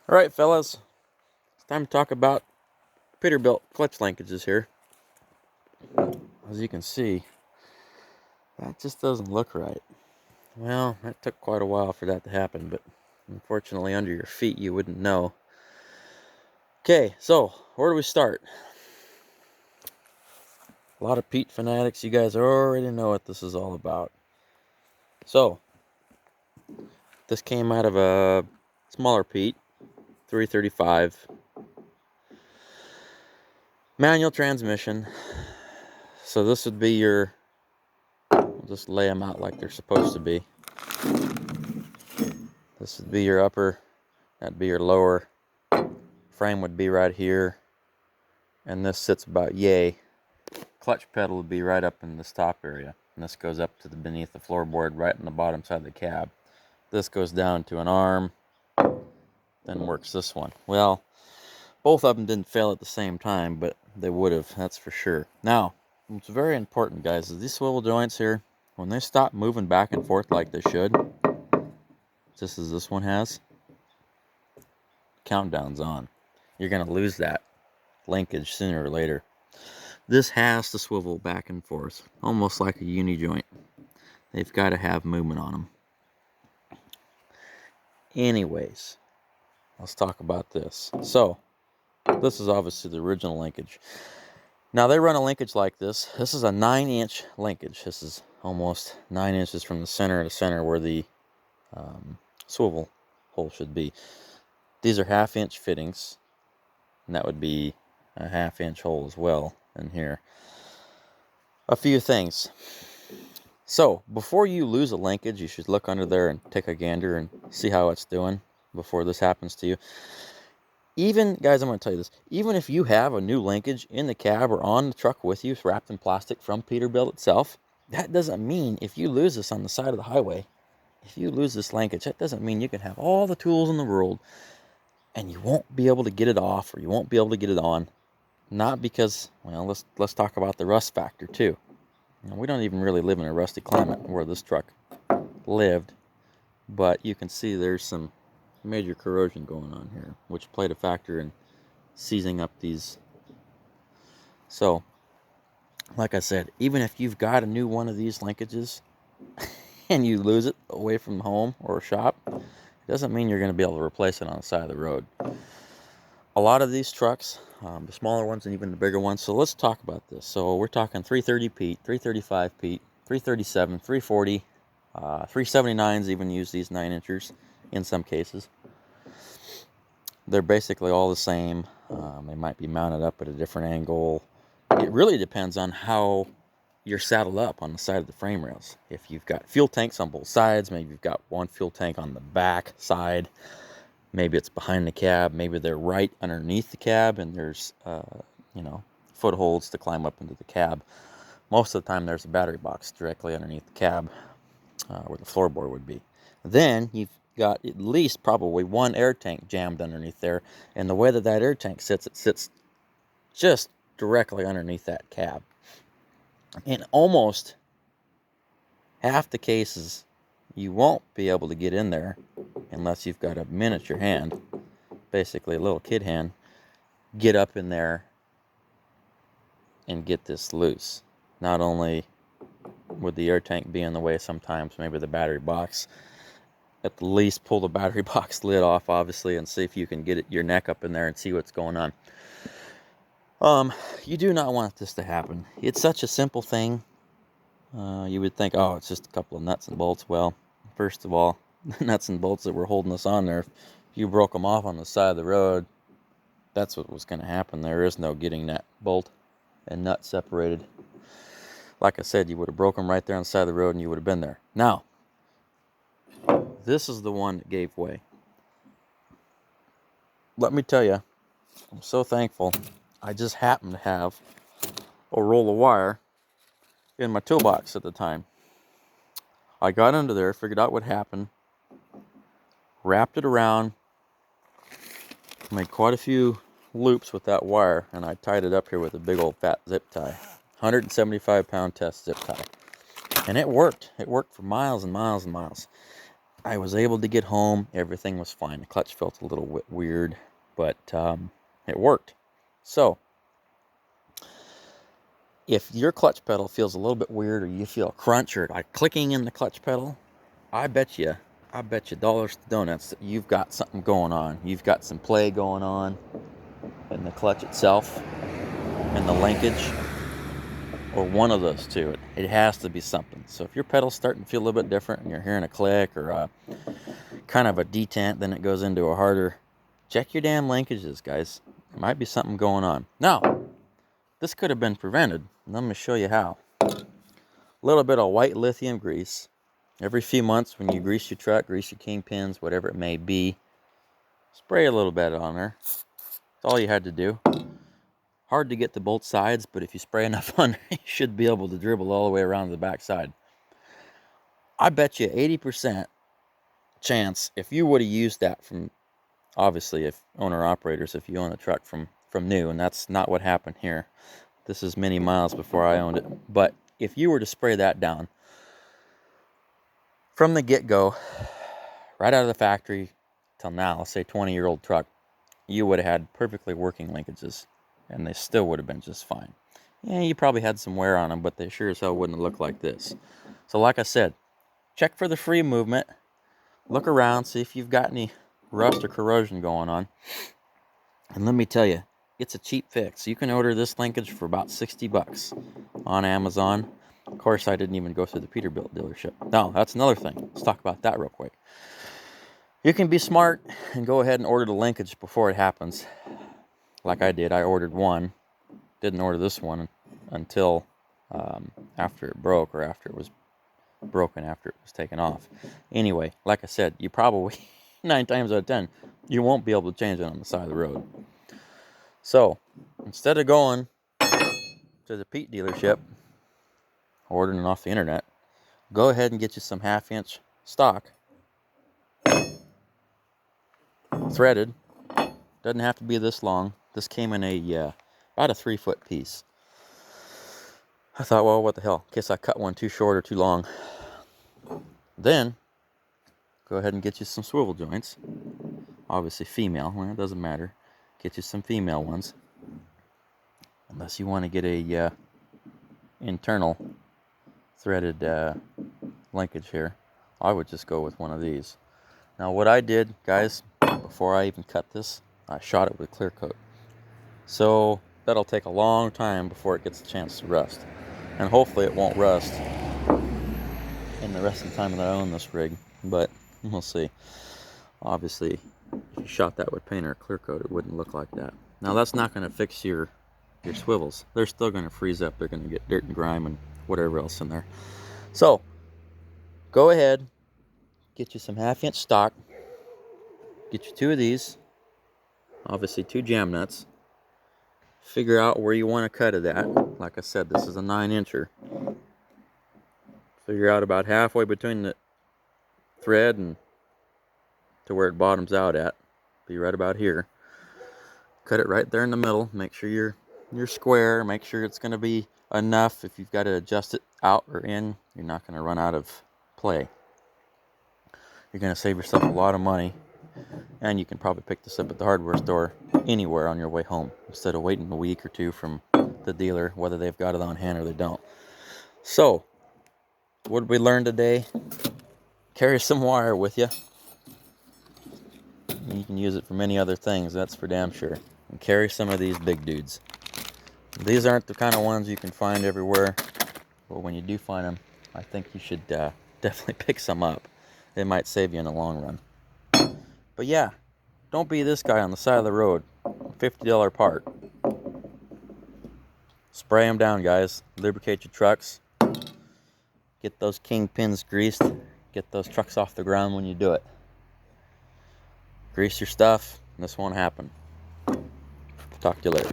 All right, fellas, it's time to talk about Peterbilt clutch linkages here. As you can see, that just doesn't look right. Well, that took quite a while for that to happen, but unfortunately under your feet you wouldn't know. Okay, so where do we start? A lot of Pete fanatics, you guys already know what this is all about. So, this came out of a smaller Pete, 335. Manual transmission. So this would be your, we'll just lay them out like they're supposed to be. This would be your upper, that'd be your lower. Frame would be right here, and this sits about yay. Clutch pedal would be right up in this top area, and this goes up to the beneath the floorboard right on the bottom side of the cab. This goes down to an arm, then works this one. Well, both of them didn't fail at the same time, but they would have, that's for sure. Now, what's very important, guys, is these swivel joints here, when they stop moving back and forth like they should, just as this one has, countdown's on. You're going to lose that linkage sooner or later. This has to swivel back and forth, almost like a uni joint. They've got to have movement on them. Anyways, let's talk about this. So, this is obviously the original linkage. Now, they run a linkage like this. This is a 9-inch linkage. This is almost 9 inches from the center to center where the swivel hole should be. These are 1/2-inch fittings, and that would be a 1/2-inch hole as well in here. A few things. So, before you lose a linkage, you should look under there and take a gander and see how it's doing before this happens to you. Even, guys, I'm going to tell you this, even if you have a new linkage in the cab or on the truck with you, wrapped in plastic from Peterbilt itself, that doesn't mean if you lose this on the side of the highway, if you lose this linkage, that doesn't mean you can have all the tools in the world and you won't be able to get it off or you won't be able to get it on. Not because, well, let's talk about the rust factor too. Now, we don't even really live in a rusty climate where this truck lived, but you can see there's some major corrosion going on here, which played a factor in seizing up these. So, like I said, even if you've got a new one of these linkages and you lose it away from home or a shop, it doesn't mean you're going to be able to replace it on the side of the road. A lot of these trucks, the smaller ones and even the bigger ones, so let's talk about this. So we're talking 330 Pete, 335 Pete, 337, 340, 379s even use these 9-inchers in some cases. They're basically all the same. They might be mounted up at a different angle. It really depends on how you're saddled up on the side of the frame rails. If you've got fuel tanks on both sides, maybe you've got one fuel tank on the back side, maybe it's behind the cab, maybe they're right underneath the cab and there's footholds to climb up into the cab. Most of the time there's a battery box directly underneath the cab where the floorboard would be. Then you've got at least probably one air tank jammed underneath there, and the way that air tank sits, it sits just directly underneath that cab. In almost half the cases, you won't be able to get in there unless you've got a miniature hand, basically a little kid hand, get up in there and get this loose. Not only would the air tank be in the way sometimes, maybe the battery box. At the least, pull the battery box lid off, obviously, and see if you can get your neck up in there and see what's going on. You do not want this to happen. It's such a simple thing. You would think, oh, it's just a couple of nuts and bolts. Well, first of all, the nuts and bolts that were holding us on there, if you broke them off on the side of the road, that's what was going to happen. There is no getting that bolt and nut separated. Like I said, you would have broke them right there on the side of the road and you would have been there. Now, this is the one that gave way. Let me tell you, I'm so thankful. I just happened to have a roll of wire in my toolbox at the time. I got under there, figured out what happened, wrapped it around, made quite a few loops with that wire, and I tied it up here with a big old fat zip tie. 175-pound test zip tie. And it worked. It worked for miles and miles and miles. I was able to get home. Everything was fine. The clutch felt a little weird, but it worked. So, if your clutch pedal feels a little bit weird, or you feel a crunch or like clicking in the clutch pedal, I bet you dollars to donuts that you've got something going on. You've got some play going on in the clutch itself, and the linkage, or one of those two. It has to be something. So if your pedal's starting to feel a little bit different and you're hearing a click or a kind of a detent, then it goes into a harder, check your damn linkages, guys. There might be something going on. Now, this could have been prevented. Let me show you how. A little bit of white lithium grease. Every few months when you grease your truck, grease your kingpins, whatever it may be, spray a little bit on there. That's all you had to do. Hard to get to both sides, but if you spray enough on there, you should be able to dribble all the way around to the back side. I bet you 80% chance, if you would have used that from, obviously, if owner-operators, if you own a truck from new, and that's not what happened here. This is many miles before I owned it. But if you were to spray that down from the get-go, right out of the factory till now, let's say 20-year-old truck, you would have had perfectly working linkages, and they still would have been just fine. Yeah, you probably had some wear on them, but they sure as hell wouldn't have looked like this. So like I said, check for the free movement. Look around, see if you've got any rust or corrosion going on. And let me tell you, it's a cheap fix. You can order this linkage for about 60 bucks on Amazon. Of course, I didn't even go through the Peterbilt dealership. No, that's another thing. Let's talk about that real quick. You can be smart and go ahead and order the linkage before it happens. Like I did. I ordered one. Didn't order this one until after it broke, or after it was broken, after it was taken off. Anyway, like I said, you probably 9 times out of 10 you won't be able to change it on the side of the road. So instead of going to the Pete dealership, ordering it off the internet, go ahead and get you some 1/2-inch stock, threaded. Doesn't have to be this long. This came in about a 3-foot piece. I thought, well, what the hell, in case I cut one too short or too long. Then go ahead and get you some swivel joints. Obviously female, well, it doesn't matter. Get you some female ones. Unless you want to get a internal threaded linkage here, I would just go with one of these. Now what I did, guys, before I even cut this, I shot it with clear coat. So that'll take a long time before it gets a chance to rust. And hopefully it won't rust in the rest of the time that I own this rig, but we'll see. Obviously, if you shot that with paint or clear coat, it wouldn't look like that. Now that's not going to fix your swivels. They're still going to freeze up. They're going to get dirt and grime and whatever else in there. So go ahead, get you some 1/2-inch stock. Get you 2 of these. Obviously 2 jam nuts. Figure out where you want to cut it at. Like I said, this is a 9-incher. Figure out about halfway between the thread and to where it bottoms out at. Be right about here. Cut it right there in the middle. Make sure you're square. Make sure it's going to be enough. If you've got to adjust it out or in, you're not going to run out of play. You're going to save yourself a lot of money. And you can probably pick this up at the hardware store anywhere on your way home, instead of waiting a week or 2 from the dealer, whether they've got it on hand or they don't. So, what did we learn today? Carry some wire with you. You can use it for many other things, that's for damn sure. And carry some of these big dudes. These aren't the kind of ones you can find everywhere, but when you do find them, I think you should definitely pick some up. It might save you in the long run. But yeah, don't be this guy on the side of the road. $50 part. Spray them down, guys. Lubricate your trucks. Get those kingpins greased. Get those trucks off the ground when you do it. Grease your stuff, and this won't happen. Talk to you later.